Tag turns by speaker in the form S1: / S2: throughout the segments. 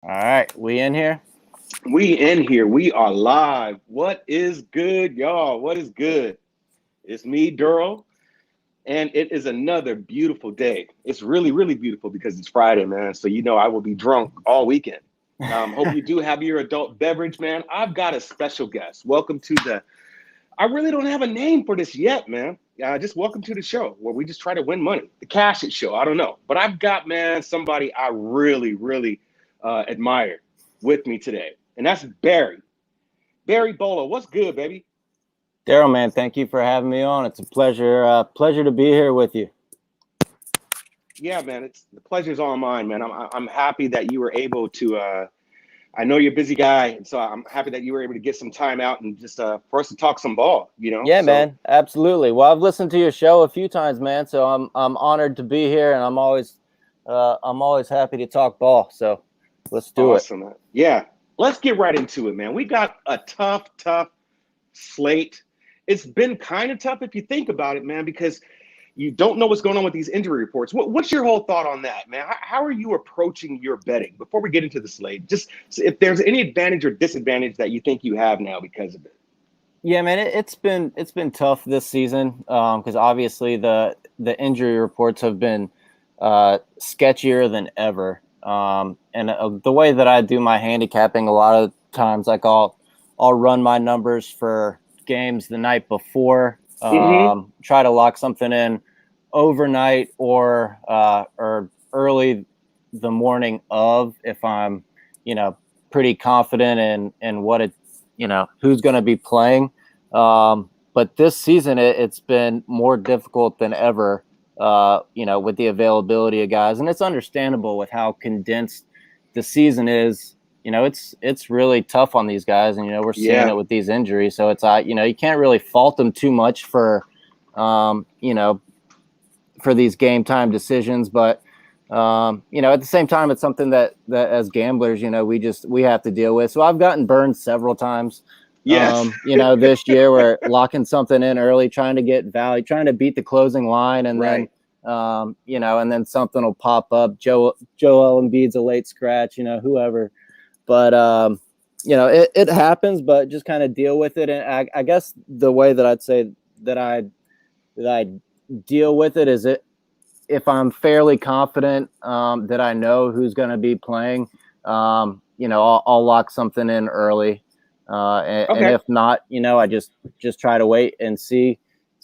S1: All right, we in here?
S2: We in here. We are live. What is good, y'all? What is good? It's me, Derl, and it is another beautiful day. It's really, really beautiful because it's Friday, man. So I will be drunk all weekend. Hope you do have your adult beverage, man. I've got a special guest. Welcome to the. I really don't have a name for this yet, man. Just welcome to the show where we just try to win money. The Cash It Show. I don't know, but I've got, man, somebody I really, really admire with me today, and that's Barry. Barry Bolo, what's good, baby?
S1: Derl, man, thank you for having me on. It's a pleasure to be here with you.
S2: Yeah, man, it's the pleasure's all mine, man. I'm happy that you were able to. I know you're a busy guy, and so I'm happy that you were able to get some time out and just for us to talk some ball.
S1: Yeah,
S2: So
S1: man, absolutely. Well, I've listened to your show a few times, man, so I'm honored to be here, and I'm always happy to talk ball. So let's do it.
S2: awesome, man. Yeah, let's get right into it, man. We got a tough slate. It's been kind of tough if you think about it, man, because you don't know what's going on with these injury reports. What's your whole thought on that, man? How are you approaching your betting before we get into the slate? Just if there's any advantage or disadvantage that you think you have now because of it.
S1: Yeah, man, it's been tough this season because obviously the injury reports have been sketchier than ever. And the way that I do my handicapping, a lot of times, like I'll run my numbers for games the night before,
S2: Mm-hmm.
S1: try to lock something in overnight or early the morning of if I'm pretty confident in what it who's going to be playing. But this season it's been more difficult than ever. With the availability of guys, and it's understandable with how condensed the season is. It's really tough on these guys, and we're seeing
S2: Yeah.
S1: it with these injuries. So it's you can't really fault them too much for um, you know for these game time decisions, but at the same time, it's something that as gamblers, we have to deal with. So I've gotten burned several times,
S2: Yes.
S1: this year where locking something in early, trying to get value, trying to beat the closing line, and then,
S2: Right.
S1: and then something will pop up. Joel Embiid's a late scratch, whoever, but, it happens, but just kind of deal with it. And I guess the way that I'd say that I deal with it is if I'm fairly confident that I know who's going to be playing, I'll lock something in early. And
S2: Okay.
S1: if not, I just try to wait and see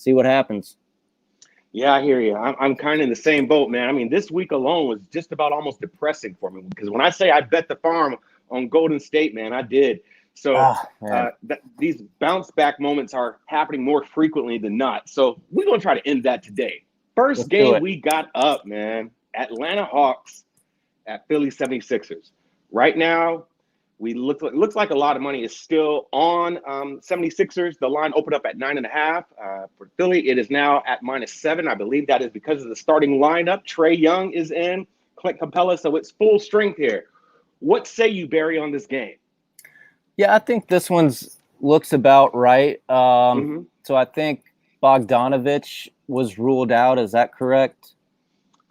S1: what happens.
S2: Yeah, I hear you. I'm kind of in the same boat, man. I mean, this week alone was just about almost depressing for me because when I say I bet the farm on Golden State, man, I did. So
S1: Ah, man.
S2: these bounce back moments are happening more frequently than not. So we're going to try to end that today. First
S1: Let's do
S2: game
S1: it.
S2: we got up, man. Atlanta Hawks at Philly 76ers. Right now, looks like a lot of money is still on 76ers. The line opened up at 9.5. For Philly, it is now at -7. I believe that is because of the starting lineup. Trey Young is in, Clint Capella, so it's full strength here. What say you, Barry, on this game?
S1: Yeah, I think this one's looks about right.
S2: Mm-hmm.
S1: So I think Bogdanovich was ruled out. Is that correct?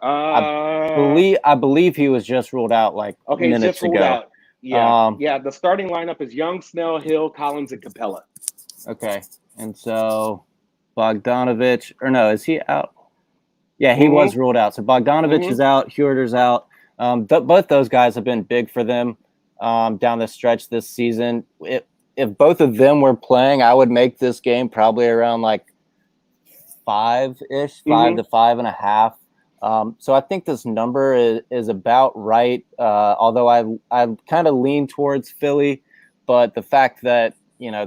S1: I
S2: Uh,
S1: I believe he was just ruled out like
S2: okay, he's just
S1: minutes
S2: ruled
S1: ago.
S2: out. Yeah,
S1: Um,
S2: yeah. The starting lineup is Young, Snell, Hill, Collins, and Capella.
S1: okay, and so Bogdanovich, or no, is he out? Yeah, he was
S2: Mm-hmm.
S1: ruled out. So Bogdanovich
S2: Mm-hmm.
S1: is out. Huerter's out. Both those guys have been big for them down the stretch this season. If both of them were playing, I would make this game probably around like 5-ish, five
S2: Mm-hmm.
S1: to 5.5. So I think this number is about right. Although I kind of lean towards Philly, but the fact that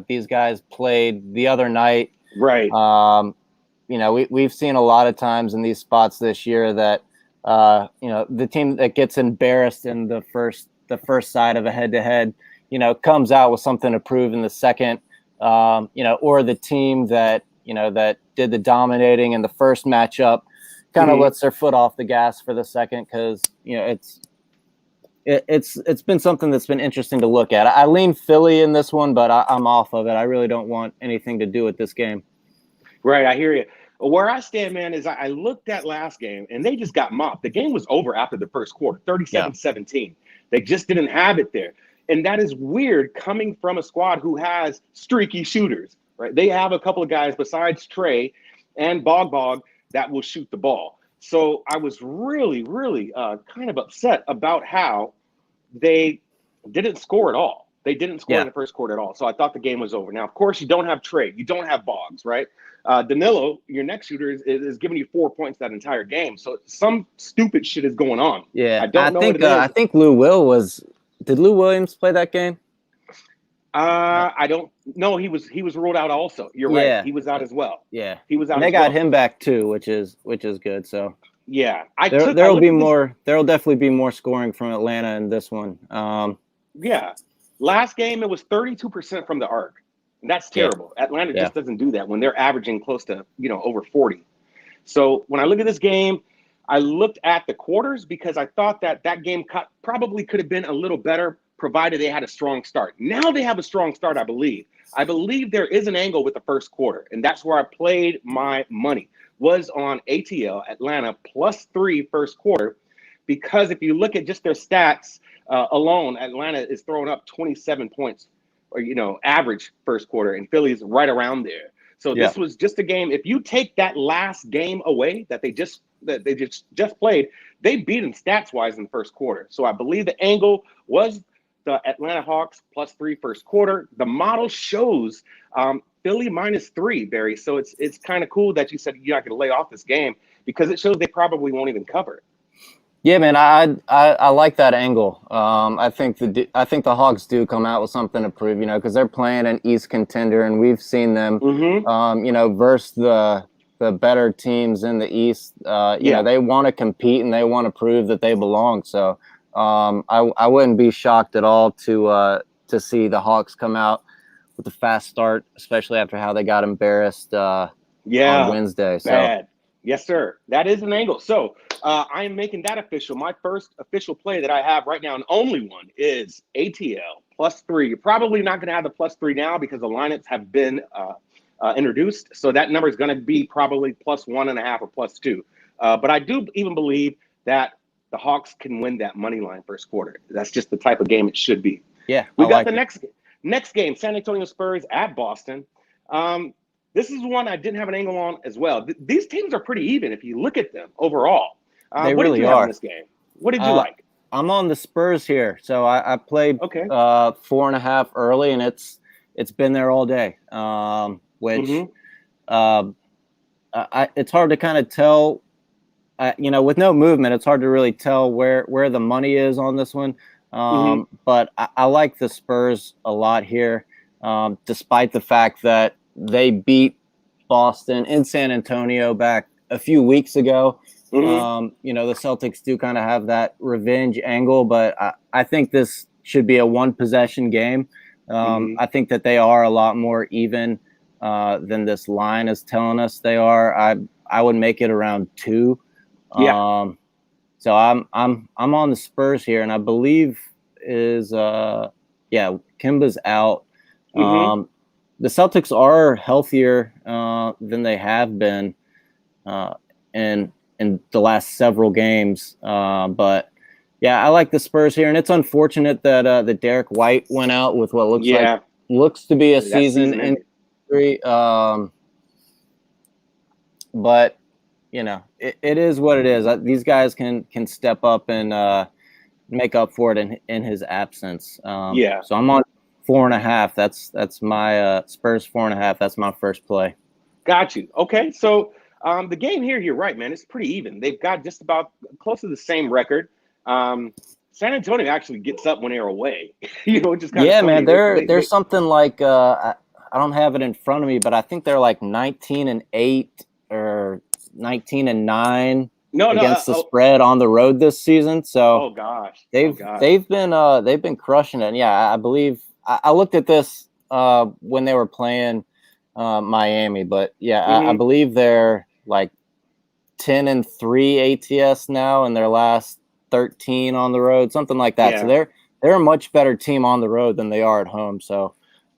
S1: these guys played the other night,
S2: Right.
S1: we've seen a lot of times in these spots this year that the team that gets embarrassed in the first side of a head to head, comes out with something to prove in the second, or the team that did the dominating in the first matchup kind of
S2: Mm-hmm.
S1: lets their foot off the gas for the second because it's been something that's been interesting to look at. I lean Philly in this one, but I'm off of it. I really don't want anything to do with this game.
S2: Right, I hear you. Where I stand, man, is I looked at last game and they just got mopped. The game was over after the first quarter,
S1: Yeah.
S2: 37-17. They just didn't have it there. And that is weird coming from a squad who has streaky shooters, right? They have a couple of guys besides Trey and Bog that will shoot the ball. So I was really, really kind of upset about how they didn't score at all. They didn't score in the first quarter at all. So I thought the game was over. Now, of course, you don't have Trey. You don't have Boggs, right? Danilo, your next shooter, is giving you 4 points that entire game. So some stupid shit is going on.
S1: Yeah,
S2: I don't know what it is.
S1: I think Lou Will was. Did Lou Williams play that game?
S2: I don't know. He was ruled out also. You're right. He was out as well.
S1: Yeah,
S2: he was out.
S1: And they got him back too, which is good. So
S2: yeah,
S1: there'll be more. There'll definitely be more scoring from Atlanta in this one.
S2: Yeah, last game it was 32% from the arc. That's terrible. Yeah. Atlanta just doesn't do that when they're averaging close to over 40. So when I look at this game, I looked at the quarters because I thought that game probably could have been a little better, provided they had a strong start. Now they have a strong start, I believe. I believe there is an angle with the first quarter, and that's where I played my money, was on ATL, Atlanta, +3 first quarter, because if you look at just their stats alone, Atlanta is throwing up 27 points, or average first quarter, and Philly's right around there. So this was just a game. If you take that last game away that they just played, they beat them stats-wise in the first quarter. So I believe the angle was the Atlanta Hawks +3 first quarter. The model shows Philly -3, Barry. So it's kind of cool that you said you're not going to lay off this game, because it shows they probably won't even cover it.
S1: Yeah, man, I like that angle. I think the Hawks do come out with something to prove, because they're playing an East contender, and we've seen them, versus the better teams in the East. They want to compete and they want to prove that they belong. So I wouldn't be shocked at all to see the Hawks come out with a fast start, especially after how they got embarrassed on Wednesday.
S2: Bad. Yes, sir. That is an angle. So I am making that official. My first official play that I have right now, and only one, is ATL +3. You're probably not going to have the +3 now because the lineups have been introduced. So that number is going to be probably +1.5 or +2. But I do even believe that the Hawks can win that money line first quarter. That's just the type of game it should be.
S1: Yeah,
S2: we got the next game, San Antonio Spurs at Boston. This is one I didn't have an angle on as well. These teams are pretty even if you look at them overall.
S1: They
S2: what
S1: really
S2: did you
S1: are.
S2: have in this game? What did you like?
S1: I'm on the Spurs here, so I played 4.5 early, and it's been there all day. It's hard to kind of tell. With no movement, it's hard to really tell where the money is on this one. But I like the Spurs a lot here, despite the fact that they beat Boston in San Antonio back a few weeks ago. The Celtics do kind of have that revenge angle, but I think this should be a one-possession game. I think that they are a lot more even than this line is telling us they are. I would make it around 2. So I'm on the Spurs here, and I believe Kemba's out. The Celtics are healthier than they have been in the last several games. But yeah, I like the Spurs here, and it's unfortunate that Derek White went out with what looks to be a season injury. But it is what it is. These guys can step up and make up for it in his absence. So I'm on 4.5. That's my Spurs 4.5. That's my first play.
S2: Got you. Okay, so the game here, you're right, man. It's pretty even. They've got just about close to the same record. San Antonio actually gets up when they're away. Just kind of funny.
S1: Man. There's something like I don't have it in front of me, but I think they're like 19-8 or 19-9 against the spread on the road this season. So they've been crushing it. And yeah, I believe I looked at this when they were playing Miami, but I believe they're like 10-3 ATS now in their last 13 on the road, something like that. So they're a much better team on the road than they are at home. So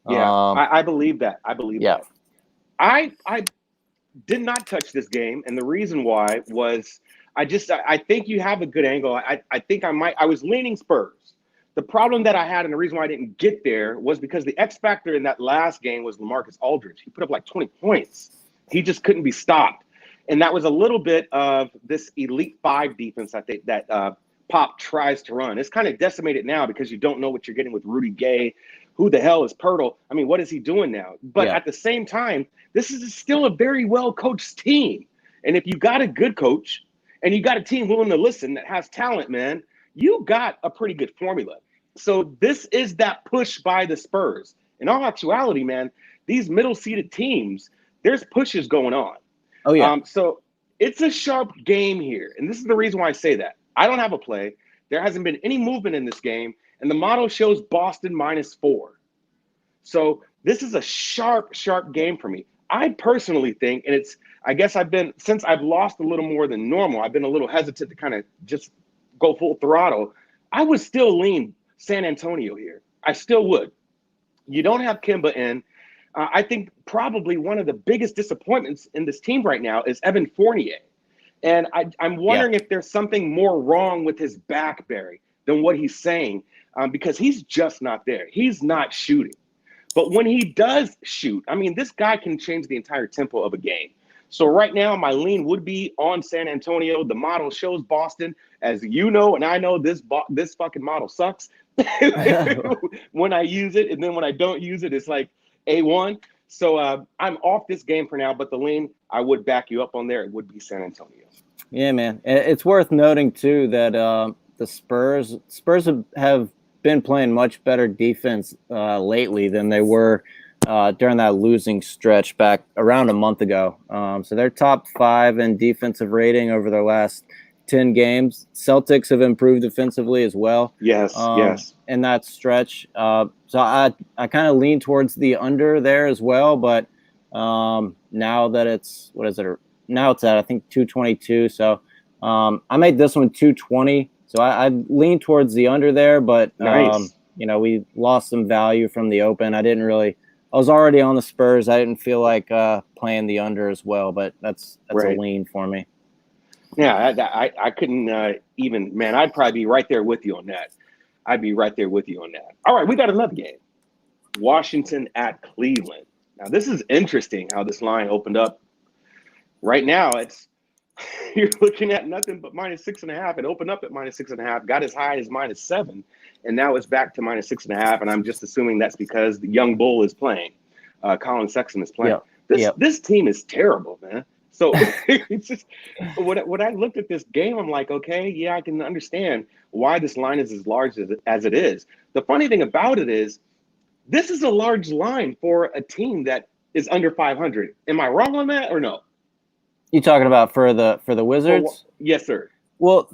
S2: I believe that. I believe that. I did not touch this game, and the reason why was I think you have a good angle. I think I was leaning Spurs, The problem that I had and the reason why I didn't get there was because the X factor in that last game was LaMarcus Aldridge. He put up like 20 points. He just couldn't be stopped. And that was a little bit of this Elite Five defense, I think, that Pop tries to run. It's kind of decimated now because you don't know what you're getting with Rudy Gay. Who the hell is Pirtle? I mean, what is he doing now? But at the same time, this is still a very well-coached team. And if you got a good coach and you got a team willing to listen that has talent, man, you got a pretty good formula. So this is that push by the Spurs. In all actuality, man, these middle-seeded teams, there's pushes going on.
S1: Oh, yeah.
S2: So it's a sharp game here. And this is the reason why I say that. I don't have a play. There hasn't been any movement in this game. And the model shows Boston -4. So this is a sharp, sharp game for me. I personally think, and I guess since I've lost a little more than normal, I've been a little hesitant to kind of just go full throttle. I would still lean San Antonio here. I still would. You don't have Kemba in. I think probably one of the biggest disappointments in this team right now is Evan Fournier. And I'm wondering if there's something more wrong with his back, Barry, than what he's saying, because he's just not there. He's not shooting. But when he does shoot, I mean, this guy can change the entire tempo of a game. So right now, my lean would be on San Antonio. The model shows Boston. As you know, and I know, this fucking model sucks when I use it. And then when I don't use it, it's like A1. So I'm off this game for now. But the lean, I would back you up on there. It would be San Antonio.
S1: Yeah, man. It's worth noting, too, that the Spurs have been playing much better defense lately than they were during that losing stretch back around a month ago. So they're top 5 in defensive rating over their last 10 games. Celtics have improved defensively as well.
S2: Yes.
S1: In that stretch. So I kind of lean towards the under there as well. But now that it's, what is it? Now it's at, I think, 222. So I made this one 220. So I lean towards the under there, but
S2: nice.
S1: We lost some value from the open. I was already on the Spurs. I didn't feel like playing the under as well, but that's
S2: right.
S1: A lean for me.
S2: Yeah, I couldn't even, man, I'd probably be right there with you on that. All right, we got another game. Washington at Cleveland. Now, this is interesting how this line opened up. Right now, you're looking at nothing but -6.5. It opened up at -6.5, got as high as -7, and now it's back to -6.5. And I'm just assuming that's because the young bull is playing. Colin Sexton is playing. This team is terrible, man. So it's just when I looked at this game, I'm like, okay, yeah, I can understand why this line is as large as it is. The funny thing about it is, this is a large line for a team that is under 500. Am I wrong on that or no?
S1: You talking about for the Wizards?
S2: Yes, sir.
S1: Well,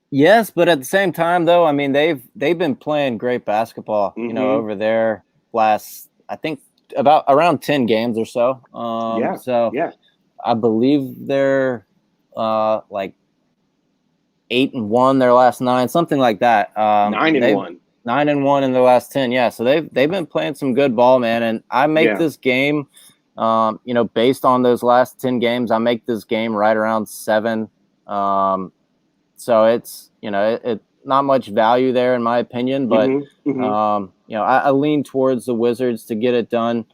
S1: yes, but at the same time, though, I mean, they've been playing great basketball, over their last, I think, around 10 games or so. So I believe they're like 8-1 their last 9, something like that.
S2: 9-1.
S1: 9-1 in their last 10. Yeah, so they've been playing some good ball, man. And I make this game. Based on those last 10 games, I make this game right around 7. So it's, it not much value there in my opinion, but, I lean towards the Wizards to get it done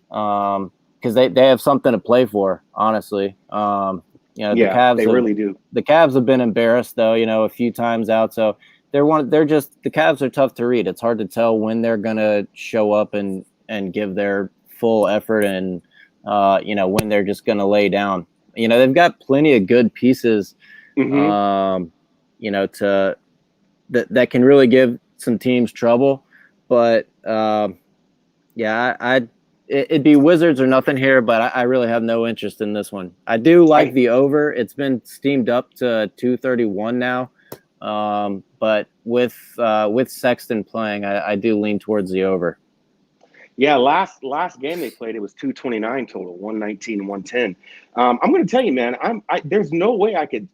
S1: because they have something to play for, honestly. The Cavs,
S2: they really do.
S1: The Cavs have been embarrassed though, a few times out. So the Cavs are tough to read. It's hard to tell when they're going to show up and give their full effort and when they're just going to lay down. They've got plenty of good pieces that can really give some teams trouble, but it'd be Wizards or nothing here, but I really have no interest in this one. I do like the over. It's been steamed up to 231 now, but with Sexton playing, I do lean towards the over.
S2: Yeah, last game they played, it was 229 total, 119, 110. I'm going to tell you, man, there's no way I could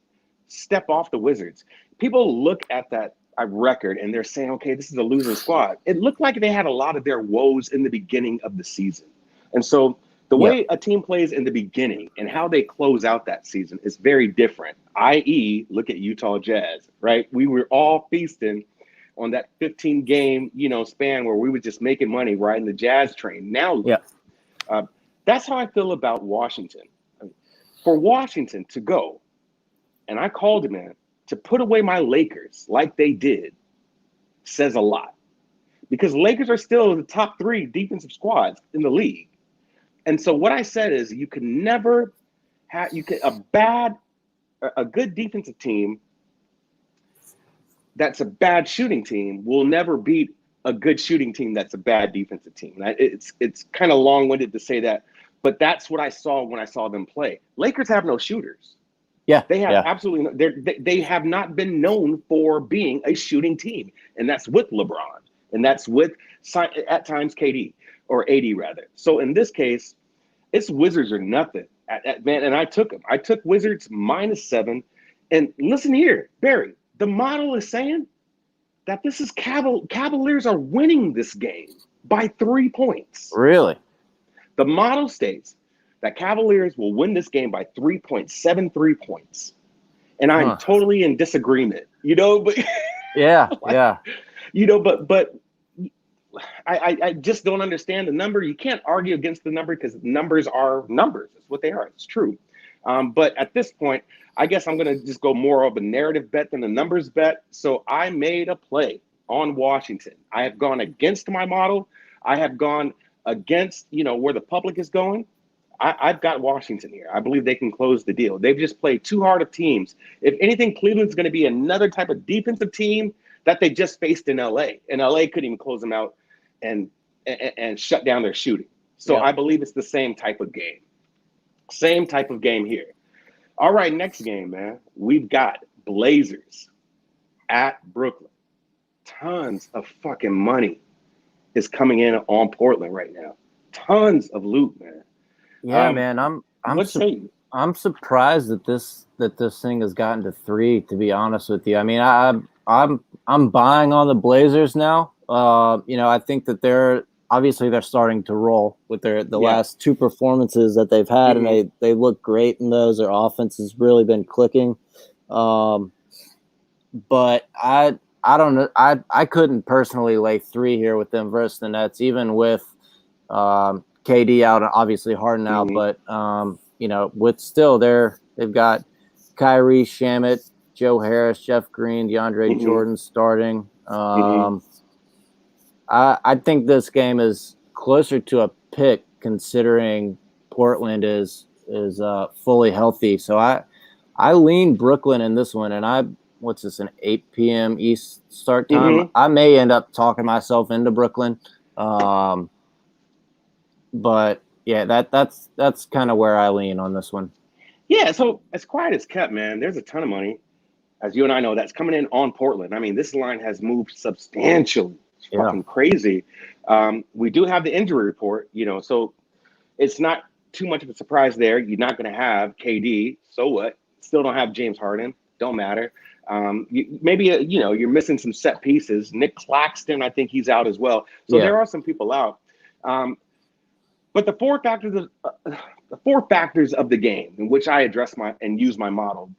S2: step off the Wizards. People look at that record and they're saying, okay, this is a losing squad. It looked like they had a lot of their woes in the beginning of the season. And so the way a team plays in the beginning and how they close out that season is very different, i.e., look at Utah Jazz, right? We were all feasting on that 15 game, span where we were just making money riding the Jazz train. Now,
S1: Yeah.
S2: that's how I feel about Washington. For Washington to go, and I called it, man, to put away my Lakers like they did says a lot. Because Lakers are still the top 3 defensive squads in the league. And so what I said is you can never have a good defensive team that's a bad shooting team will never beat a good shooting team that's a bad defensive team. And it's kind of long-winded to say that, but that's what I saw when I saw them play. Lakers have no shooters.
S1: Yeah.
S2: They have
S1: Yeah.
S2: absolutely no, they have not been known for being a shooting team, and that's with LeBron, and that's with at times KD or AD rather. So in this case, it's Wizards or nothing. Man, and I took them. I took Wizards -7, and listen here, Barry. The model is saying that this is Cavaliers are winning this game by 3 points.
S1: Really?
S2: The model states that Cavaliers will win this game by 3.73 points. And I'm totally in disagreement, but
S1: yeah, yeah.
S2: But I just don't understand the number. You can't argue against the number because numbers are numbers. It's what they are. It's true. But at this point, I guess I'm going to just go more of a narrative bet than a numbers bet. So I made a play on Washington. I have gone against my model. I have gone against, where the public is going. I've got Washington here. I believe they can close the deal. They've just played too hard of teams. If anything, Cleveland's going to be another type of defensive team that they just faced in LA. And LA couldn't even close them out and shut down their shooting. So I believe it's the same type of game. Same type of game here. All right, next game, man. We've got Blazers at Brooklyn. Tons of fucking money is coming in on Portland right now. Tons of loot, man.
S1: Yeah, man. I'm surprised that this thing has gotten to 3. To be honest with you, I mean, I'm buying on the Blazers now. I think that they're starting to roll with the last 2 performances that they've had, and they look great in those. Their offense has really been clicking. But I don't know. I couldn't personally lay 3 here with them versus the Nets, even with KD out, obviously Harden out, but with still they've got Kyrie, Shamet, Joe Harris, Jeff Green, DeAndre Jordan starting. I think this game is closer to a pick considering Portland is fully healthy. So I lean Brooklyn in this one, and what's this, an 8 p.m. East start time? I may end up talking myself into Brooklyn. But yeah, that's kind of where I lean on this one.
S2: Yeah, so as quiet as kept, man, there's a ton of money, as you and I know, that's coming in on Portland. I mean, this line has moved substantially. It's fucking crazy. We do have the injury report, so it's not too much of a surprise there. You're not going to have KD. So what? Still don't have James Harden. Don't matter. Maybe, you're missing some set pieces. Nick Claxton, I think he's out as well. So there are some people out. But the 4 factors of the game in which I address and use my model,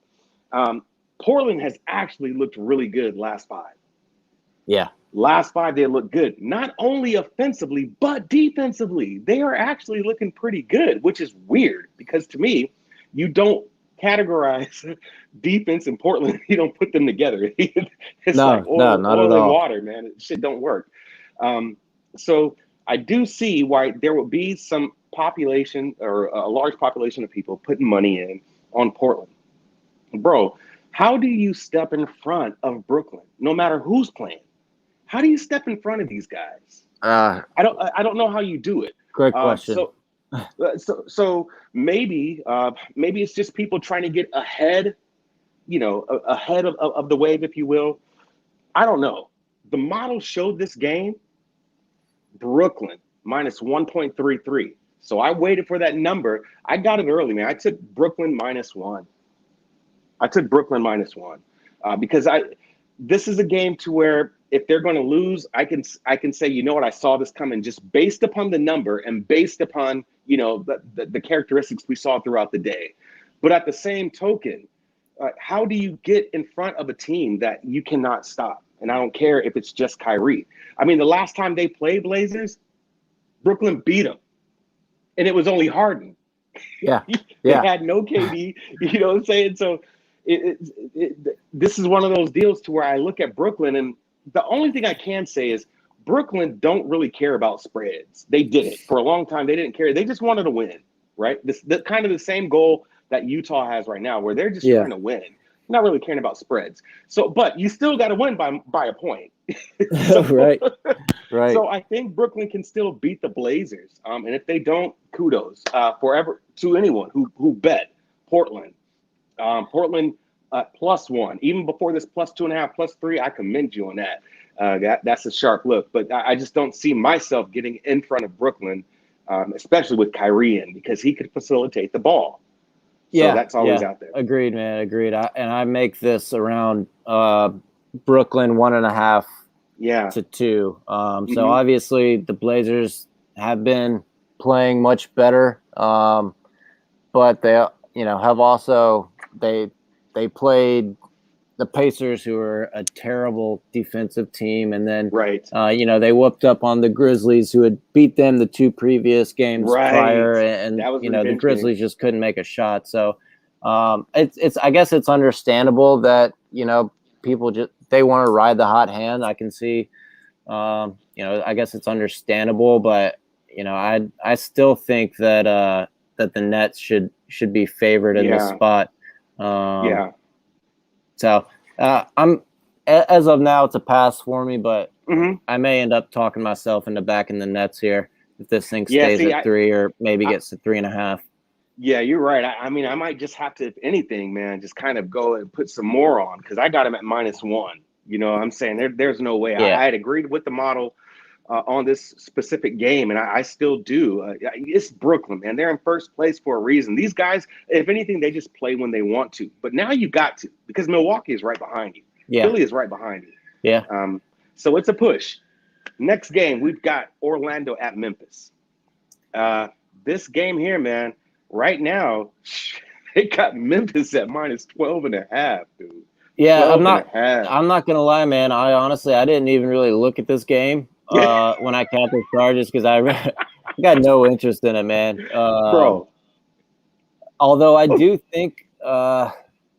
S2: Portland has actually looked really good last 5.
S1: Yeah.
S2: Last 5, they look good. Not only offensively, but defensively. They are actually looking pretty good, which is weird because to me, you don't categorize defense in Portland. You don't put them together. It's like oil and water, man. Shit don't work. So I do see why there will be some population or a large population of people putting money in on Portland. Bro, how do you step in front of Brooklyn, no matter who's playing? How do you step in front of these guys? I don't know how you do it.
S1: Great question.
S2: So maybe it's just people trying to get ahead, ahead of the wave, if you will. I don't know. The model showed this game, Brooklyn -1.33. So I waited for that number. I got it early, man. I took Brooklyn -1. Because this is a game to where if they're going to lose, I can say, you know what, I saw this coming just based upon the number and based upon, the characteristics we saw throughout the day. But at the same token, how do you get in front of a team that you cannot stop? and I don't care if it's just Kyrie. I mean, the last time they played Blazers, Brooklyn beat them, and it was only Harden.
S1: Yeah.
S2: They
S1: Yeah.
S2: had no KD. You know what I'm saying? So this is one of those deals to where I look at Brooklyn, and the only thing I can say is Brooklyn don't really care about spreads. They did it for a long time. They didn't care. They just wanted to win, right? The kind of the same goal that Utah has right now, where they're just
S1: Yeah.
S2: trying to win, not really caring about spreads. So, but you still got to win by a point. So,
S1: Right. Right.
S2: so I think Brooklyn can still beat the Blazers. And if they don't, kudos forever to anyone who bet Portland. Portland +1, even before this +2.5, +3. I commend you on that. That's a sharp look, but I just don't see myself getting in front of Brooklyn, especially with Kyrie in, because he could facilitate the ball. So
S1: Yeah.
S2: that's always
S1: Yeah.
S2: out there.
S1: Agreed, man. Agreed. I make this around Brooklyn 1.5
S2: Yeah.
S1: to 2. So
S2: Mm-hmm.
S1: obviously the Blazers have been playing much better, but they have also they played the Pacers, who are a terrible defensive team, and then
S2: Right.
S1: they whooped up on the Grizzlies, who had beat them the 2 previous games
S2: Right.
S1: prior, and
S2: That was a
S1: the
S2: revenge game.
S1: Grizzlies just couldn't make a shot. So it's I guess it's understandable that people just they want to ride the hot hand. I can see, I guess it's understandable, but I still think that that the Nets should be favored in this
S2: Yeah.
S1: spot.
S2: Yeah.
S1: So I'm as of now, it's a pass for me, but
S2: Mm-hmm.
S1: I may end up talking myself into backing the Nets here if this thing
S2: Yeah.
S1: stays
S2: See,
S1: at 3 or maybe
S2: I
S1: gets to 3.5.
S2: yeah, you're right. I mean, I might just have to, if anything, man, just kind of go and put some more on because I got him at -1. You know, I'm saying there's no way.
S1: Yeah,
S2: I had agreed with the model on this specific game, and I still do. It's Brooklyn, man. They're in first place for a reason. These guys, if anything, they just play when they want to. But now you got to because Milwaukee is right behind you.
S1: yeah,
S2: Philly is right behind you.
S1: yeah.
S2: So it's a push. Next game, we've got Orlando at Memphis. This game here, man, right now, they got Memphis at -12.5, dude.
S1: Yeah,
S2: 12 and a half.
S1: I'm not gonna lie, man. I didn't even really look at this game when I capped the charges because I got no interest in it, man.
S2: Bro.
S1: Although I do think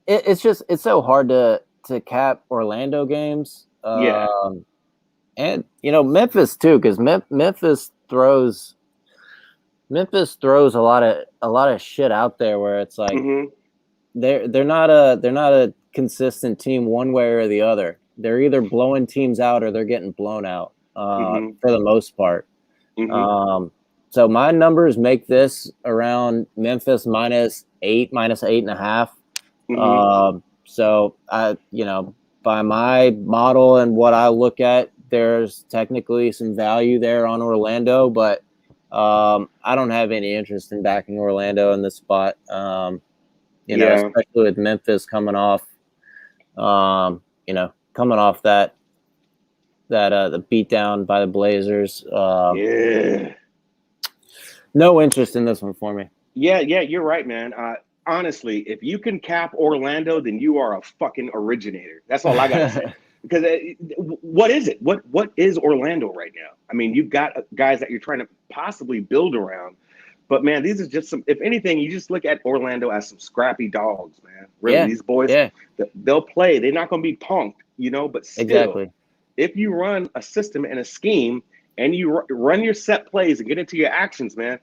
S1: it's so hard to cap Orlando games.
S2: Yeah.
S1: And Memphis too, because Memphis throws a lot of shit out there where it's like
S2: Mm-hmm.
S1: they're not a consistent team one way or the other. They're either blowing teams out or they're getting blown out
S2: Mm-hmm.
S1: for the most part.
S2: Mm-hmm.
S1: So my numbers make this around Memphis -8, -8.5.
S2: Mm-hmm.
S1: So by my model and what I look at, there's technically some value there on Orlando, but I don't have any interest in backing Orlando in this spot.
S2: Yeah.
S1: Especially with Memphis coming off, coming off that the beatdown by the Blazers.
S2: Yeah.
S1: No interest in this one for me.
S2: Yeah, you're right, man. Honestly, if you can cap Orlando, then you are a fucking originator. That's all I gotta say. Because what is it? What is Orlando right now? I mean, you've got guys that you're trying to possibly build around, but man, these are just some. If anything, you just look at Orlando as some scrappy dogs, man. Really,
S1: Yeah,
S2: these boys,
S1: yeah,
S2: they'll play. They're not going to be punked, but still,
S1: exactly.
S2: if you run a system and a scheme and you run your set plays and get into your actions, man,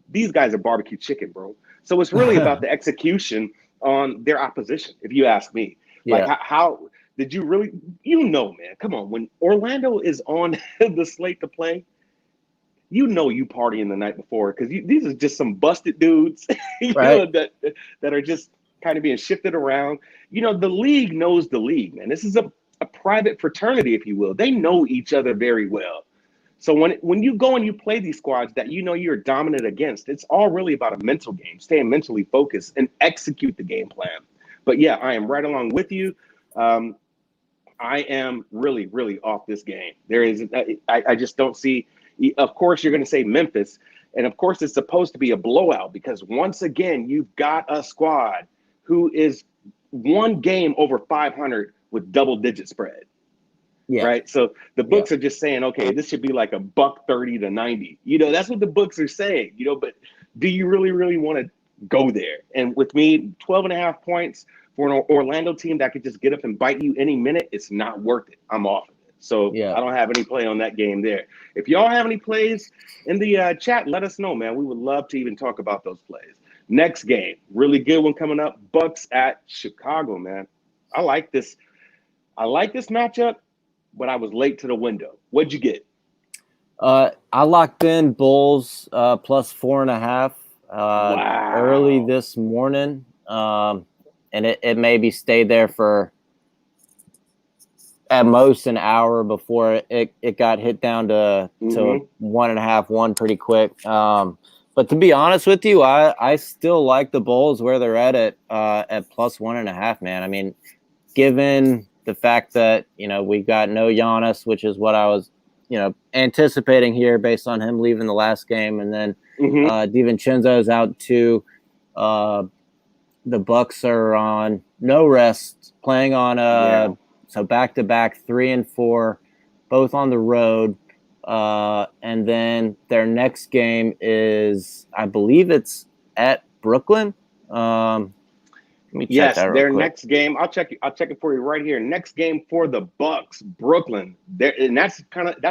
S2: these guys are barbecue chicken, bro. So it's really about the execution on their opposition, if you ask me. Like,
S1: Yeah,
S2: how did you really, man, come on. When Orlando is on the slate to play, you partying the night before because these are just some busted dudes,
S1: right.
S2: that are just kind of being shifted around. The league knows the league, man. This is a private fraternity, if you will. They know each other very well. So when you go and you play these squads that you're dominant against, it's all really about a mental game, staying mentally focused and execute the game plan. But yeah, I am right along with you. I am really, really off this game. There is, I just don't see. Of course, you're going to say Memphis, and of course, it's supposed to be a blowout because once again, you've got a squad who is one game over 500 with double-digit spread.
S1: Yeah.
S2: right? So the
S1: Yeah.
S2: books are just saying, okay, this should be like a buck 30 to 90. That's what the books are saying, but do you really, really want to go there? And with me, 12 and a half points for an Orlando team that could just get up and bite you any minute, it's not worth it. I'm off of it. So
S1: Yeah.
S2: I don't have any play on that game there. If y'all have any plays in the chat, let us know, man. We would love to even talk about those plays. Next game, really good one coming up. Bucks at Chicago, man. I like this matchup, but I was late to the window. What'd you get?
S1: I locked in Bulls plus 4.5 early
S2: Wow.
S1: this morning, and it maybe stayed there for at most an hour before it got hit down to 1.5, one pretty quick. But to be honest with you, I still like the Bulls where they're at plus 1.5, man. I mean, given the fact that we got no Giannis, which is what I was anticipating here based on him leaving the last game, and then DiVincenzo's out too. The Bucks are on no rest, playing on so back-to-back 3 and 4, both on the road. And then their next game is, I believe it's at Brooklyn. Let me check that real
S2: their
S1: quick.
S2: next game. I'll check it for you right here. Next game for the Bucks, Brooklyn. And that's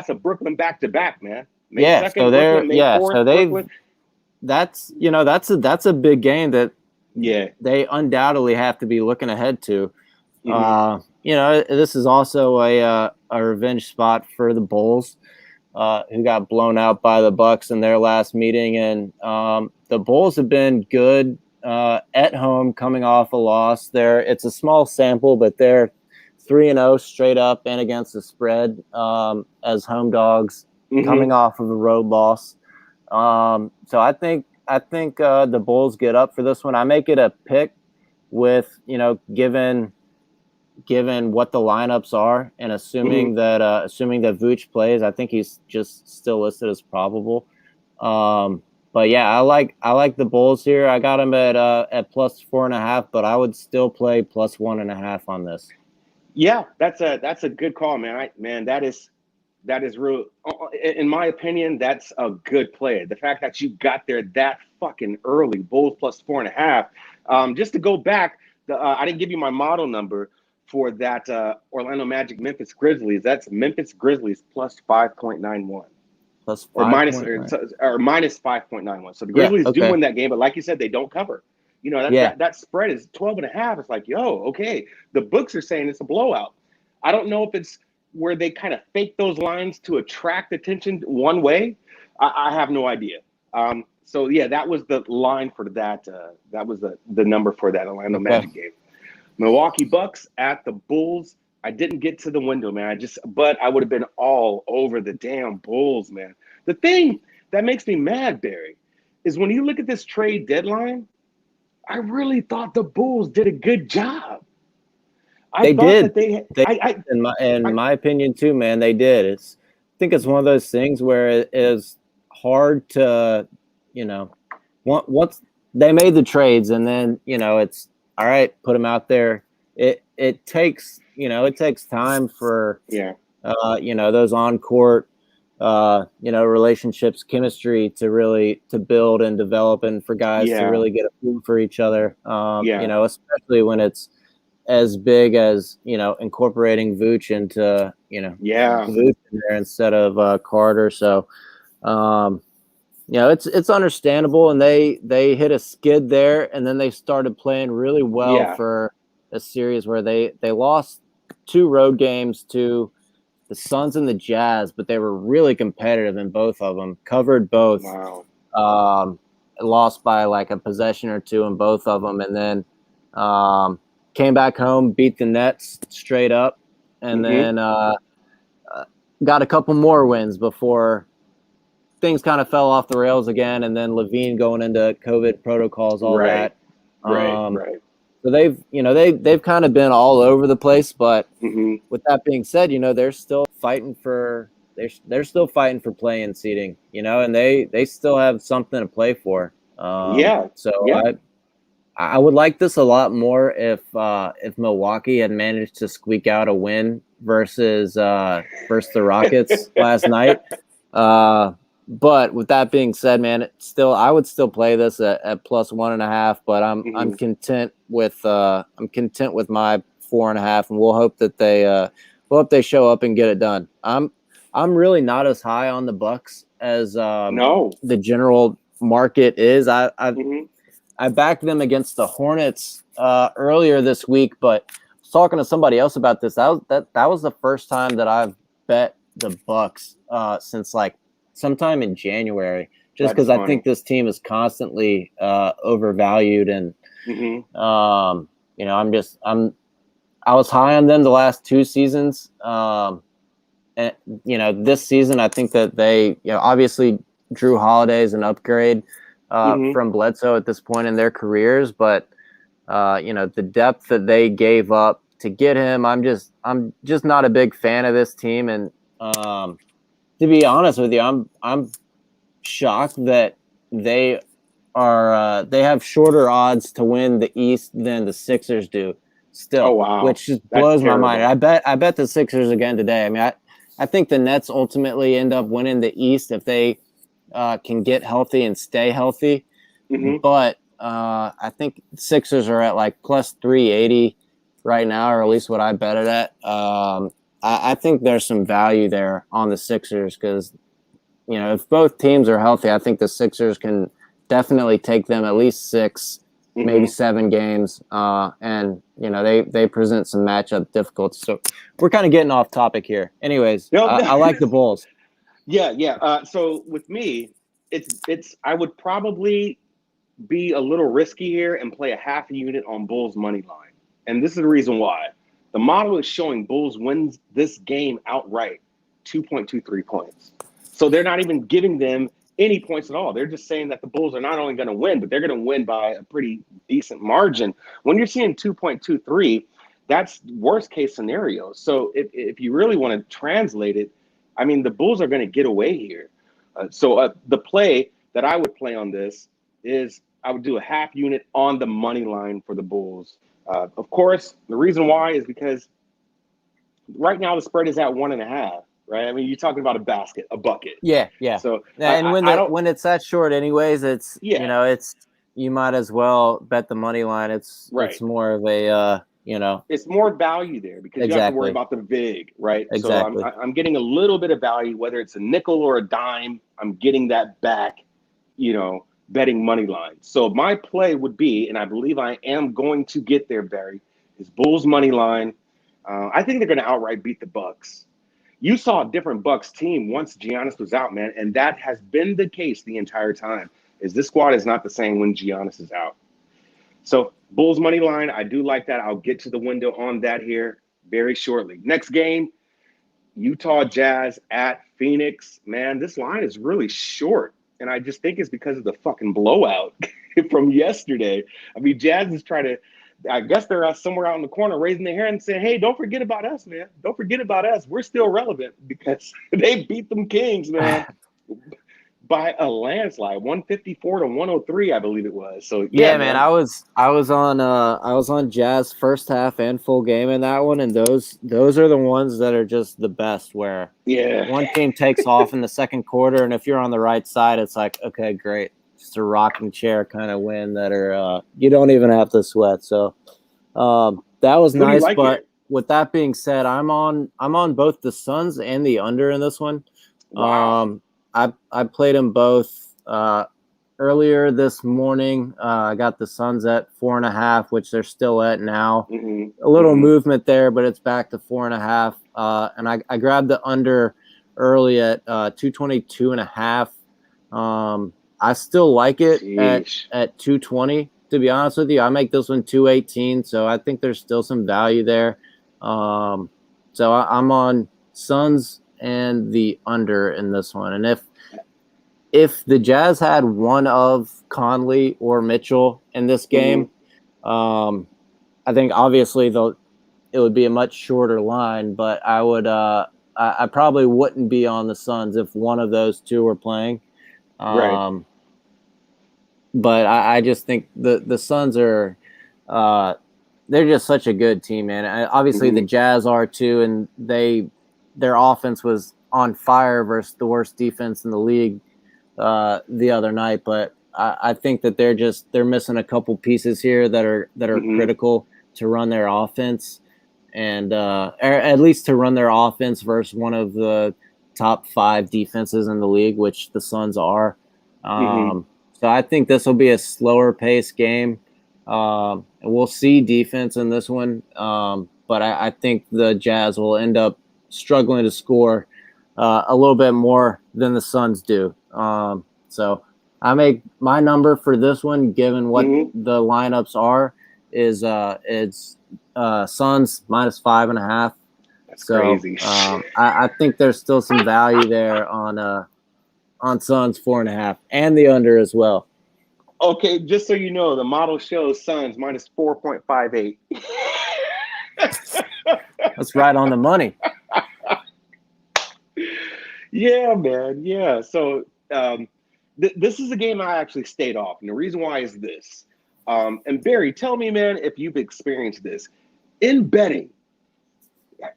S2: a Brooklyn back-to-back, man. May 2nd,
S1: so they're
S2: Brooklyn, May 4th,
S1: so they've
S2: Brooklyn.
S1: That's a big game that
S2: Yeah.
S1: they undoubtedly have to be looking ahead to.
S2: Mm-hmm.
S1: This is also a revenge spot for the Bulls, who got blown out by the Bucks in their last meeting, and the Bulls have been good at home, coming off a loss. It's a small sample, but they're 3-0 straight up and against the spread as home dogs, coming off of a road loss. So I think the Bulls get up for this one. I make it a pick with given what the lineups are, and assuming that Vooch plays. I think he's just still listed as probable. But yeah, I like the Bulls here. I got them at plus 4.5, but I would still play plus 1.5 on this.
S2: Yeah, that's a good call, man. That is real. In my opinion, that's a good play. The fact that you got there that fucking early, Bulls plus 4.5. Just to go back, I didn't give you my model number for that Orlando Magic Memphis Grizzlies. That's Memphis Grizzlies plus 5.91.
S1: Plus 5.
S2: Or minus 5.91. So the Grizzlies do win that game, but like you said, they don't cover. That spread is 12.5. It's like, okay. The books are saying it's a blowout. I don't know if it's where they kind of fake those lines to attract attention one way. I have no idea. So yeah, that was the line for that. That was the number for that Orlando Magic game. Milwaukee Bucks at the Bulls. I didn't get to the window, man. But I would have been all over the damn Bulls, man. The thing that makes me mad, Barry, is when you look at this trade deadline, I really thought the Bulls did a good job.
S1: They did. In my opinion, too, man, they did. I think it's one of those things where it is hard to, once they made the trades, and then it's all right, put them out there. It takes time for those on court relationships, chemistry to build and develop, and for guys to really get a feel for each other. Especially when it's as big as incorporating Vooch into Vooch in there instead of Carter. So it's understandable, and they hit a skid there, and then they started playing really well for a series where they lost 2 road games to the Suns and the Jazz, but they were really competitive in both of them, covered both.
S2: Wow.
S1: Lost by like a possession or 2 in both of them, and then came back home, beat the Nets straight up, and then got a couple more wins before things kind of fell off the rails again, and then Levine going into COVID protocols, all that.
S2: Right.
S1: So they've kind of been all over the place, but with that being said, they're still fighting for play-in seeding, and they still have something to play for. I would like this a lot more if Milwaukee had managed to squeak out a win versus the Rockets last night. But with that being said, man, I would still play this at plus 1.5. But I'm content with my 4.5, and we'll hope that they show up and get it done. I'm really not as high on the Bucks as the general market is. I backed them against the Hornets earlier this week, but I was talking to somebody else about this. That was the first time that I've bet the Bucks since like sometime in January, just because I think this team is constantly overvalued, and I was high on them the last 2 seasons. And this season, I think that they, obviously Drew Holiday's an upgrade from Bledsoe at this point in their careers, but the depth that they gave up to get him, I'm just not a big fan of this team. And to be honest with you, I'm shocked that they have shorter odds to win the East than the Sixers do still, which just blows my mind. I bet the Sixers again today. I mean, I think the Nets ultimately end up winning the East if they can get healthy and stay healthy. But I think Sixers are at like plus 380 right now, or at least what I bet it at. I think there's some value there on the Sixers because, if both teams are healthy, I think the Sixers can definitely take them at least 6, maybe 7 games. And, they present some matchup difficulties. So we're kind of getting off topic here. Anyways, I like the Bulls.
S2: Yeah. So with me, I would probably be a little risky here and play a half unit on Bulls money line. And this is the reason why. The model is showing Bulls wins this game outright, 2.23 points. So they're not even giving them any points at all. They're just saying that the Bulls are not only going to win, but they're going to win by a pretty decent margin. When you're seeing 2.23, that's worst case scenario. So if you really want to translate it, I mean, the Bulls are going to get away here. So the play that I would play on this is I would do a half unit on the money line for the Bulls. Of course, the reason why is because right now the spread is at 1.5. Right? I mean, you're talking about a bucket.
S1: Yeah.
S2: So
S1: and when it's that short, anyways, it's you might as well bet the money line. It's more of a
S2: it's more value there because you have to worry about the vig, right?
S1: Exactly.
S2: So I'm getting a little bit of value, whether it's a nickel or a dime. I'm getting that back, betting money line. So my play would be, and I believe I am going to get there, Barry, is Bulls money line. I think they're going to outright beat the Bucks. You saw a different Bucks team once Giannis was out, man, and that has been the case the entire time. Is this squad is not the same when Giannis is out. So Bulls money line, I do like that. I'll get to the window on that here very shortly. Next game, Utah Jazz at Phoenix. Man, this line is really short, and I just think it's because of the fucking blowout from yesterday. I mean, Jazz is trying to. I guess they're somewhere out in the corner raising their hand and saying, hey, don't forget about us, man. Don't forget about us. We're still relevant because they beat them Kings, man, by a landslide, 154 to 103, I believe it was. So
S1: yeah, man. I was on Jazz first half and full game in that one, and those are the ones that are just the best where one team takes off in the second quarter, and if you're on the right side, it's like, okay, great. Just a rocking chair kind of win that are you don't even have to sweat. So that was nice. But with that being said, I'm on both the Suns and the under in this one.
S2: Wow.
S1: I played them both earlier this morning. I got the Suns at 4.5, which they're still at now. A little movement there, but it's back to 4.5. And I grabbed the under early at 222.5. I still like it at 220, to be honest with you. I make this one 218, so I think there's still some value there. So I'm on Suns and the under in this one. And if the Jazz had one of Conley or Mitchell in this game, I think obviously it would be a much shorter line, but I would I probably wouldn't be on the Suns if one of those two were playing. But I just think the Suns are they're just such a good team, man. Obviously, the Jazz are too, and their offense was on fire versus the worst defense in the league the other night. But I think that they're missing a couple pieces here that are critical to run their offense, and or at least to run their offense versus one of the top 5 defenses in the league, which the Suns are. So I think this will be a slower paced game. We'll see defense in this one, but I think the Jazz will end up struggling to score a little bit more than the Suns do. So I make my number for this one, given what the lineups are, is it's Suns -5.5.
S2: That's
S1: so
S2: crazy.
S1: I think there's still some value there on Suns 4.5 and the under as well.
S2: Okay, just so you know, the model shows Suns -4.58.
S1: That's right on the money.
S2: Yeah, man. Yeah. So this is a game I actually stayed off. And the reason why is this. And Barry, tell me, man, if you've experienced this. In betting,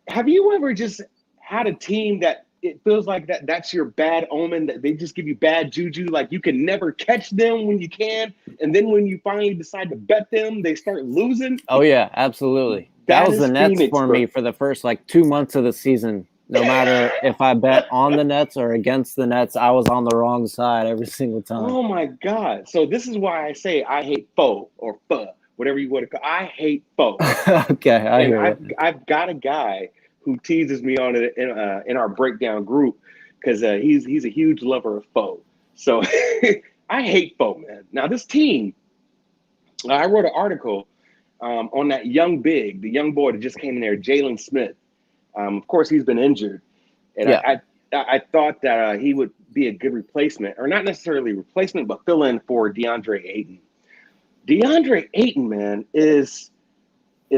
S2: have you ever just had a team that it feels like that's your bad omen, that they just give you bad juju, like you can never catch them when you can, and then when you finally decide to bet them, they start losing?
S1: Oh yeah, absolutely. That was the Nets
S2: Phoenix,
S1: for
S2: bro.
S1: me for the first 2 months of the season. No matter if I bet on the Nets or against the Nets, I was on the wrong side every single time.
S2: Oh my God. So this is why I say I hate foe or pho, whatever you want to call it. I hate foe.
S1: Okay, I hear
S2: you. I've got a guy who teases me on it in our breakdown group because he's a huge lover of foe. So I hate foe, man. Now this team, I wrote an article on that young big, the young boy that just came in there, Jalen Smith. Of course, he's been injured, and
S1: yeah.
S2: I thought that he would be a good replacement, or not necessarily replacement, but fill in for DeAndre Ayton. DeAndre Ayton, man, is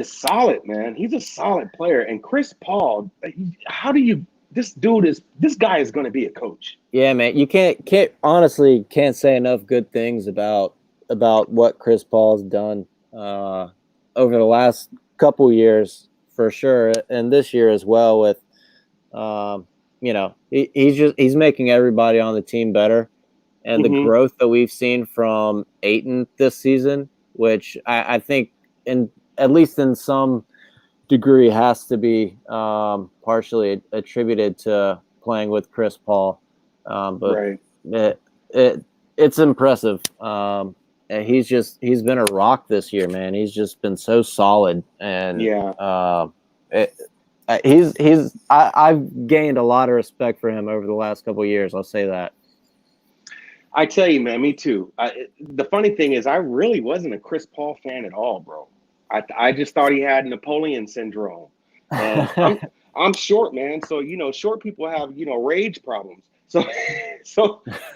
S2: solid, man. He's a solid player. And Chris Paul, this guy is going to be a coach.
S1: Yeah, man. You can't honestly say enough good things about what Chris Paul's done over the last couple years, for sure, and this year as well. With he's making everybody on the team better, and the growth that we've seen from Ayton this season, which I think at least in some degree has to be partially attributed to playing with Chris Paul. But right. It's impressive. He's been a rock this year, man. He's just been so solid, and I've gained a lot of respect for him over the last couple of years. I'll say that.
S2: I tell you, man, me too. The funny thing is, I really wasn't a Chris Paul fan at all, bro. I just thought he had Napoleon syndrome. And I'm short, man. So, short people have, rage problems. So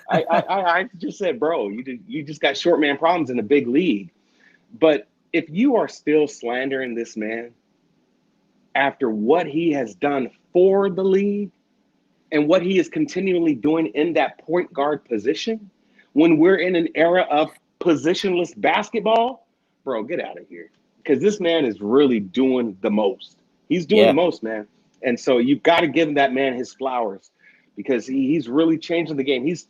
S2: I just said, bro, you just got short man problems in the big league. But if you are still slandering this man after what he has done for the league and what he is continually doing in that point guard position, when we're in an era of positionless basketball, bro, get out of here. Because this man is really doing the most. He's doing the most, man. And so you've got to give that man his flowers, because he's really changing the game. He's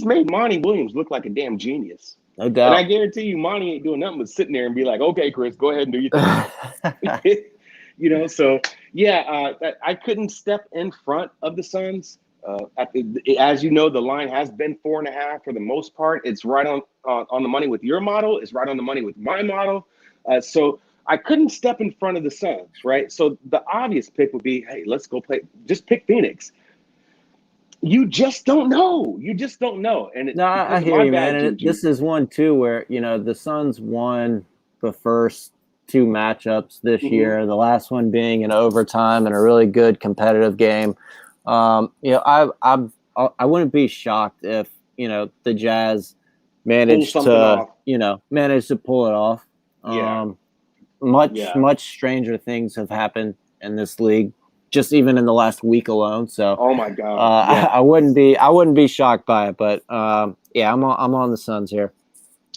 S2: made Monty Williams look like a damn genius.
S1: No doubt.
S2: And I guarantee you, Monty ain't doing nothing but sitting there and be like, okay, Chris, go ahead and do your thing. So, yeah, I couldn't step in front of the Suns. As you know, the line has been 4.5 for the most part. It's right on the money with your model. It's right on the money with my model. So I couldn't step in front of the Suns, right? So the obvious pick would be, hey, let's go play. Just pick Phoenix. You just don't know. And
S1: I hear you, man. And this is one too where the Suns won the first 2 matchups this year. The last one being in overtime and a really good competitive game. I wouldn't be shocked if the Jazz managed to pull it off. Much stranger things have happened in this league, just even in the last week alone. So,
S2: oh my God,
S1: I wouldn't be shocked by it. But I'm on the Suns here.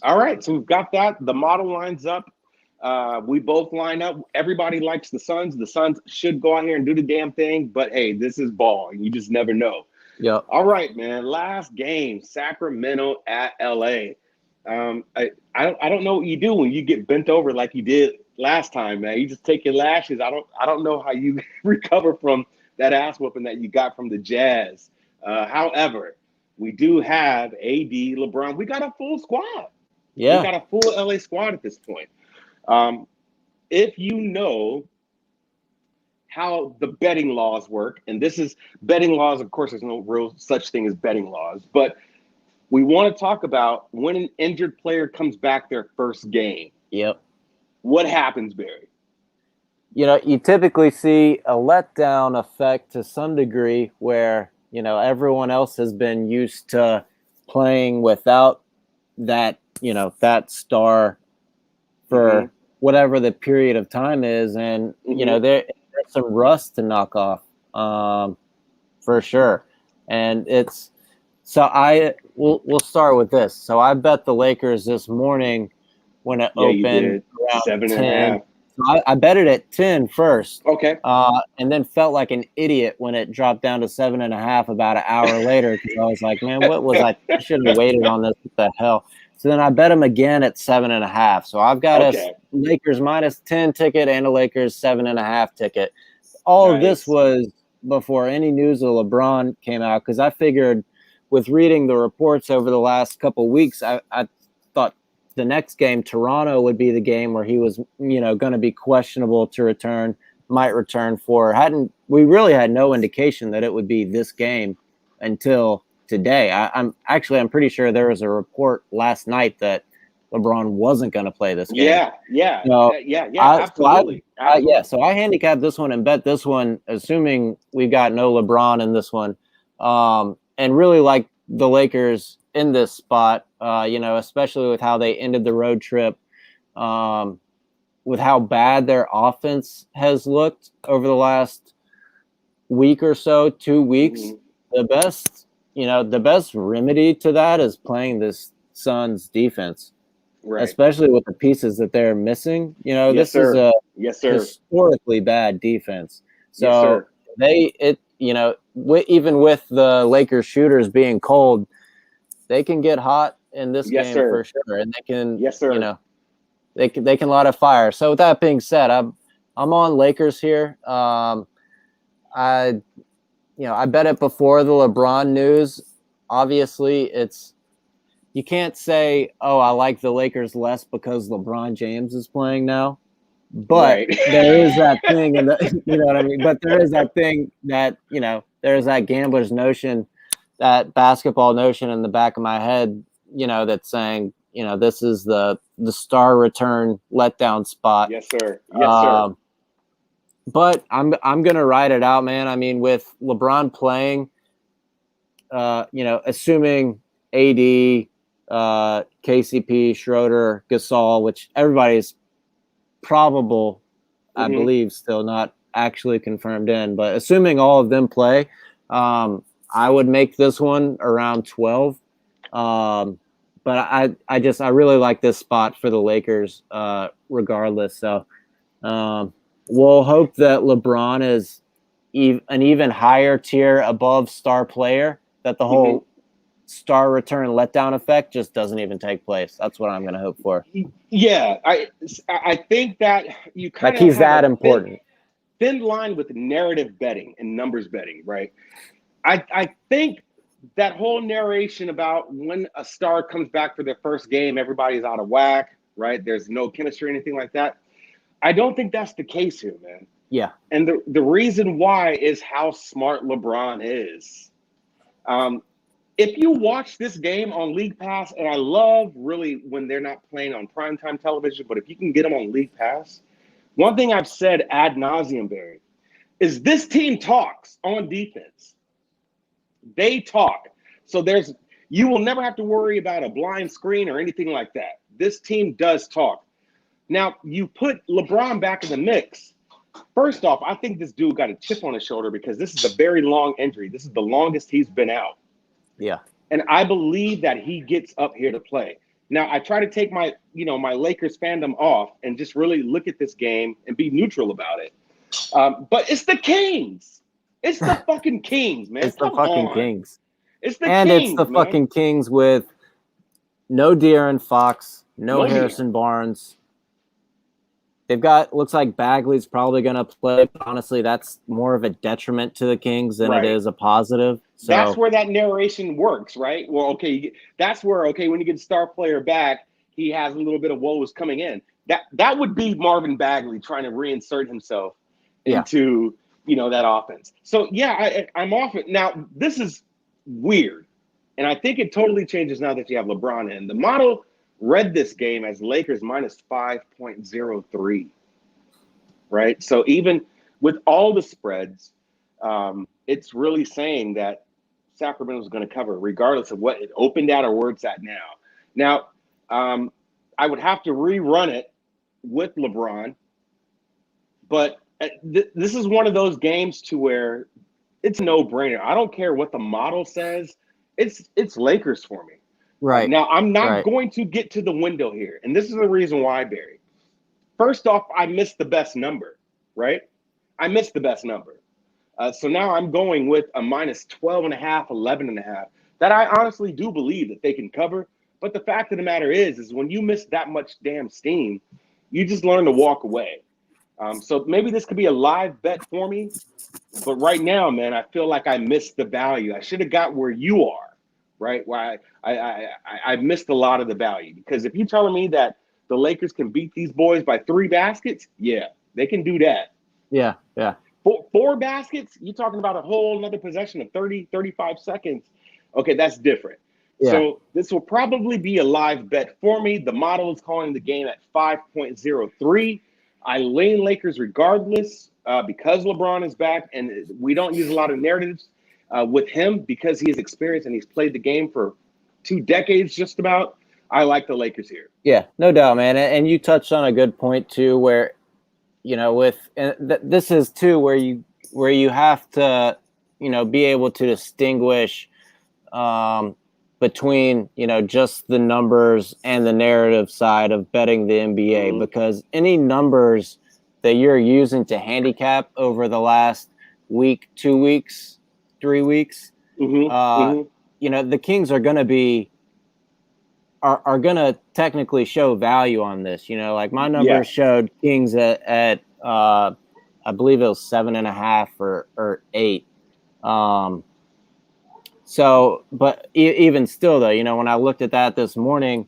S2: All right, so we've got that. The model lines up. We both line up. Everybody likes the Suns. The Suns should go out here and do the damn thing. But hey, this is ball. You just never know.
S1: Yep.
S2: All right, man. Last game, Sacramento at LA. I don't know what you do when you get bent over like you did last time, man. You just take your lashes. I don't know how you recover from that ass whooping that you got from the Jazz. However, we do have AD, LeBron. We got a full squad.
S1: Yeah.
S2: We got a full LA squad at this point. If you know how the betting laws work, and this is betting laws, of course, there's no real such thing as betting laws, but we want to talk about when an injured player comes back their first game.
S1: Yep.
S2: What happens, Barry?
S1: You typically see a letdown effect to some degree where, everyone else has been used to playing without that, that star for whatever the period of time is. And, there's some rust to knock off for sure. And we'll start with this. So I bet the Lakers this morning when it opened around
S2: 7.5.
S1: So I bet it at 10 first.
S2: Okay.
S1: And then felt like an idiot when it dropped down to 7.5 about an hour later because I was like, man, what was I should have waited on this. What the hell? So then I bet them again at 7.5. So I've got a Lakers -10 ticket and a Lakers 7.5 ticket. All of this was before any news of LeBron came out because I figured with reading the reports over the last couple of weeks, I thought the next game, Toronto, would be the game where he was, going to be questionable to return, might return for. We really had no indication that it would be this game until today. I'm pretty sure there was a report last night that LeBron wasn't going to play this game.
S2: Yeah,
S1: so
S2: absolutely.
S1: So I handicapped this one and bet this one, assuming we've got no LeBron in this one, and really like the Lakers in this spot, especially with how they ended the road trip, with how bad their offense has looked over the last week or so, 2 weeks. The best remedy to that is playing this Suns defense, especially with the pieces that they're missing. This is a historically bad defense. So even with the Lakers shooters being cold, they can get hot in this game for sure, and they can, they can light a fire. So with that being said, I'm on Lakers here. I bet it before the LeBron news. Obviously, you can't say, oh, I like the Lakers less because LeBron James is playing now. But there is that thing, and you know what I mean. But there is that thing that there's that gambler's notion, that basketball notion in the back of my head, that's saying, this is the star return letdown spot.
S2: Yes, sir.
S1: But I'm gonna ride it out, man. I mean, with LeBron playing, assuming AD, KCP, Schroeder, Gasol, which everybody's probable, I believe, still not actually confirmed in, but assuming all of them play, I would make this one around 12. But I really like this spot for the Lakers, regardless. So we'll hope that LeBron is an even higher tier above star player, that the whole star return letdown effect just doesn't even take place. That's what I'm going to hope for.
S2: Yeah, I think that you kind of
S1: he's that important.
S2: Thin line with narrative betting and numbers betting, right? I think that whole narration about when a star comes back for their first game, everybody's out of whack, right? There's no chemistry or anything like that. I don't think that's the case here, man.
S1: Yeah.
S2: And the reason why is how smart LeBron is. If you watch this game on League Pass, and I love really when they're not playing on primetime television, but if you can get them on League Pass, one thing I've said ad nauseum, Barry, is this team talks on defense. They talk. So you will never have to worry about a blind screen or anything like that. This team does talk. Now, you put LeBron back in the mix. First off, I think this dude got a chip on his shoulder because this is a very long injury. This is the longest he's been out.
S1: Yeah.
S2: And I believe that he gets up here to play. Now I try to take my Lakers fandom off and just really look at this game and be neutral about it. But it's the Kings. It's the fucking Kings, man.
S1: It's the
S2: Come
S1: fucking
S2: on.
S1: Kings.
S2: It's the
S1: And it's the
S2: Kings, man.
S1: fucking Kings with no De'Aaron Fox, no
S2: No
S1: Harrison Barnes. They've got, looks like Bagley's probably going to play. But honestly, that's more of a detriment to the Kings than it is a positive. So
S2: that's where that narration works, right? Well, okay, that's where, okay, when you get a star player back, he has a little bit of woes coming in. That would be Marvin Bagley trying to reinsert himself into, that offense. So, yeah, I'm off it. Now, this is weird, and I think it totally changes now that you have LeBron in. The model read this game as Lakers minus 5.03, right? So even with all the spreads, it's really saying that Sacramento is going to cover, regardless of what it opened at or where it's at now. Now, I would have to rerun it with LeBron, but this is one of those games to where it's a no-brainer. I don't care what the model says. It's Lakers for me.
S1: right
S2: Now, I'm not going to get to the window here, and this is the reason why, Barry. First off, I missed the best number, right? I missed the best number. So now I'm going with a minus 12.5, 11.5, that I honestly do believe that they can cover. But the fact of the matter is when you miss that much damn steam, you just learn to walk away. So maybe this could be a live bet for me. But right now, man, I feel like I missed the value. I should have got where you are, right? Where I missed a lot of the value. Because if you're telling me that the Lakers can beat these boys by 3 baskets, yeah, they can do that.
S1: Yeah.
S2: Four baskets, you're talking about a whole another possession of 30, 35 seconds. Okay, that's different.
S1: Yeah.
S2: So this will probably be a live bet for me. The model is calling the game at 5.03. I lean Lakers regardless because LeBron is back, and we don't use a lot of narratives with him because he is experienced and he's played the game for 2 decades just about. I like the Lakers here.
S1: Yeah, no doubt, man. And you touched on a good point too, where this is too where you have to be able to distinguish between just the numbers and the narrative side of betting the NBA, because any numbers that you're using to handicap over the last week, 2 weeks, 3 weeks, the Kings are going to be are going to technically show value on this. Like my numbers showed Kings at I believe it was 7.5 or 8. So, but even still though, when I looked at that this morning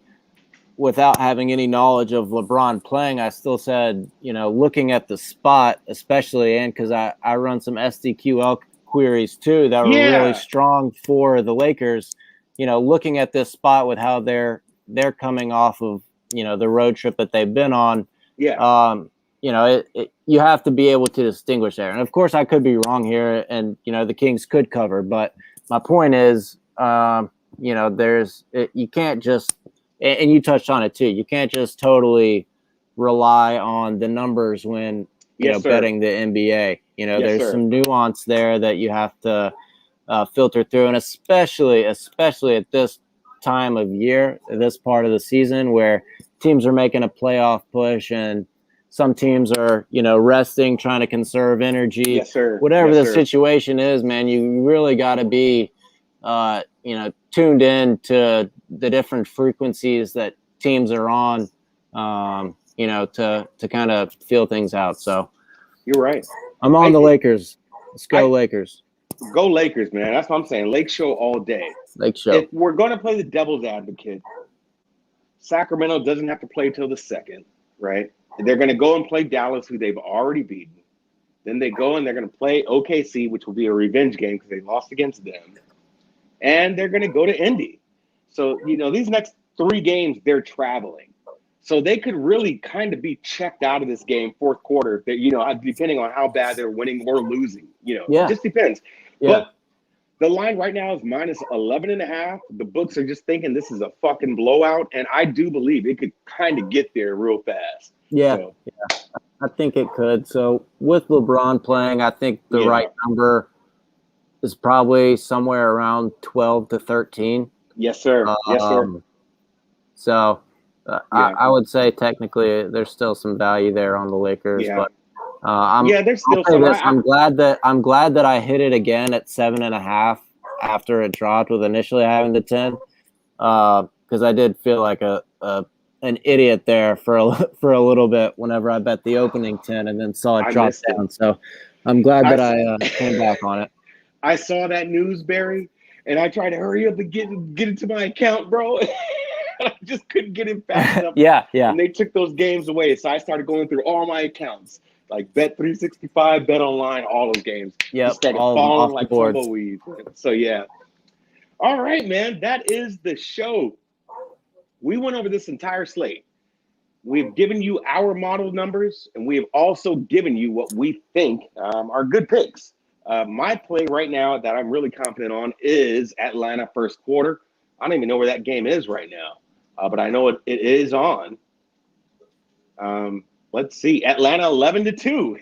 S1: without having any knowledge of LeBron playing, I still said, looking at the spot, especially, and because I run some SDQL queries too that were really strong for the Lakers. Looking at this spot with how they're coming off of, the road trip that they've been on. You have to be able to distinguish there. And of course I could be wrong here and, the Kings could cover, but my point is, you can't just, and you touched on it too. You can't just totally rely on the numbers when, betting the NBA, there's some nuance there that you have to filter through. And especially at this time of year, this part of the season where teams are making a playoff push and some teams are, resting, trying to conserve energy. Whatever the situation is, man, you really got to be, tuned in to the different frequencies that teams are on, to kind of feel things out. So
S2: you're right.
S1: I'm on the Lakers. Let's go Lakers.
S2: Go Lakers, man. That's what I'm saying. Lake Show all day.
S1: Lake Show.
S2: If we're going to play the devil's advocate, Sacramento doesn't have to play till the 2nd, right? They're going to go and play Dallas, who they've already beaten. Then they go and they're going to play OKC, which will be a revenge game because they lost against them. And they're going to go to Indy. So, these next 3 games, they're traveling. So they could really kind of be checked out of this game 4th quarter, depending on how bad they're winning or losing. It just depends. Yeah. But the line right now is minus 11.5. The books are just thinking this is a fucking blowout. And I do believe it could kind of get there real fast.
S1: Yeah, I think it could. So with LeBron playing, I think the right number is probably somewhere around 12 to 13.
S2: Yes, sir. Yes, sir.
S1: So
S2: Yeah.
S1: I would say technically there's still some value there on the Lakers,
S2: Yeah.
S1: but I'm.
S2: Yeah, there's
S1: I'll
S2: still
S1: say
S2: some.
S1: this: I'm glad that I hit it again at 7.5 after it dropped with initially having the 10, because I did feel like an idiot there for for a little bit whenever I bet the opening 10 and then saw it
S2: I
S1: drop
S2: missed it.
S1: down. So I'm glad
S2: I,
S1: that I came back on it.
S2: I saw that news, Barry, and I tried to hurry up and get into my account, bro. I just couldn't get in fast enough.
S1: Yeah, yeah.
S2: And they took those games away. So I started going through all my accounts, like Bet 365, Bet Online, all those games.
S1: Yep,
S2: Just started
S1: all of them
S2: falling
S1: off the
S2: like
S1: boards.
S2: tumbleweeds. So, yeah. All right, man. That is the show. We went over this entire slate. We've given you our model numbers, and we have also given you what we think are good picks. My play right now that I'm really confident on is Atlanta first quarter. I don't even know where that game is right now, but I know it is on. Let's see, Atlanta 11-2.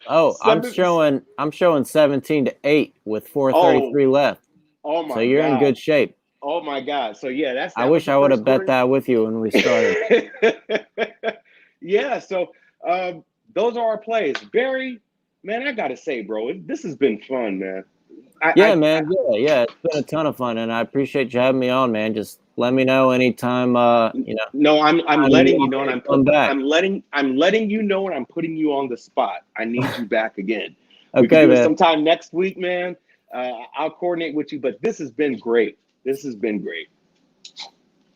S1: Oh, I'm showing 17-8 with 4:33 left.
S2: Oh my
S1: So you're in
S2: God.
S1: good shape.
S2: Oh my God. So yeah, that
S1: I
S2: was
S1: wish
S2: the
S1: I would
S2: first
S1: have bet
S2: quarter.
S1: that with you when we started.
S2: Yeah, so those are our plays. Barry, man, I gotta say, bro, this has been fun, man.
S1: Man. Yeah. It's been a ton of fun, and I appreciate you having me on, man. Just let me know anytime.
S2: No, I'm letting you know, and
S1: I'm
S2: letting you know, and I'm putting you on the spot. I need you back again. We can
S1: Okay,
S2: do it
S1: man.
S2: sometime next week, man. I'll coordinate with you, but this has been great. This has been great.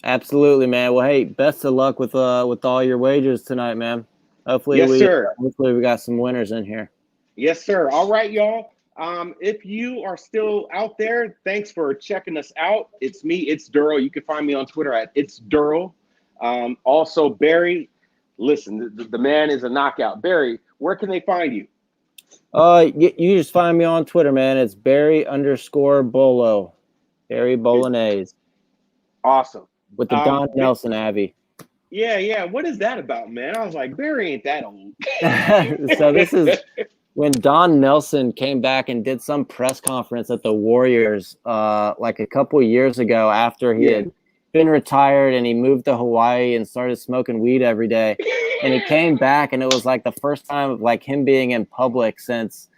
S1: Absolutely, man. Well, hey, best of luck with all your wagers tonight, man. Hopefully
S2: Yes, sir.
S1: we got some winners in here.
S2: Yes, sir. All right, y'all. If you are still out there, thanks for checking us out. It's me, it's Derl. You can find me on Twitter at it's Derl. Also, Barry, listen, the man is a knockout. Barry, where can they find you?
S1: You just find me on Twitter, man. It's Barry_Bolo. Barry Bolognese.
S2: Awesome.
S1: With the Don Nelson Abbey.
S2: Yeah. What is that about, man? I was like, Barry ain't that old.
S1: So this is when Don Nelson came back and did some press conference at the Warriors like a couple years ago after he had been retired and he moved to Hawaii and started smoking weed every day. And he came back and it was like the first time of like him being in public since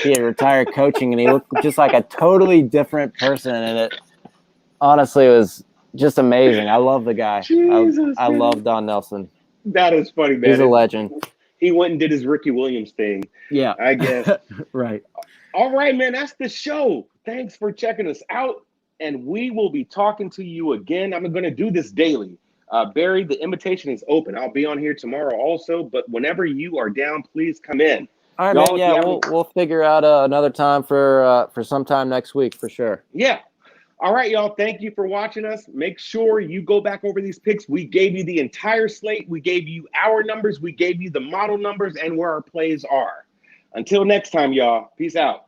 S1: he had retired coaching, and he looked just like a totally different person. And it honestly was just amazing. I love the guy. I love Don Nelson.
S2: That is funny, man.
S1: He's a legend.
S2: He went and did his Ricky Williams thing.
S1: Yeah.
S2: I guess.
S1: Right.
S2: All right, man. That's the show. Thanks for checking us out. And we will be talking to you again. I'm going to do this daily. Barry, the invitation is open. I'll be on here tomorrow also. But whenever you are down, please come in.
S1: All right, man. Yeah, we'll figure out another time for sometime next week for sure.
S2: Yeah. All right, y'all. Thank you for watching us. Make sure you go back over these picks. We gave you the entire slate. We gave you our numbers. We gave you the model numbers and where our plays are. Until next time, y'all. Peace out.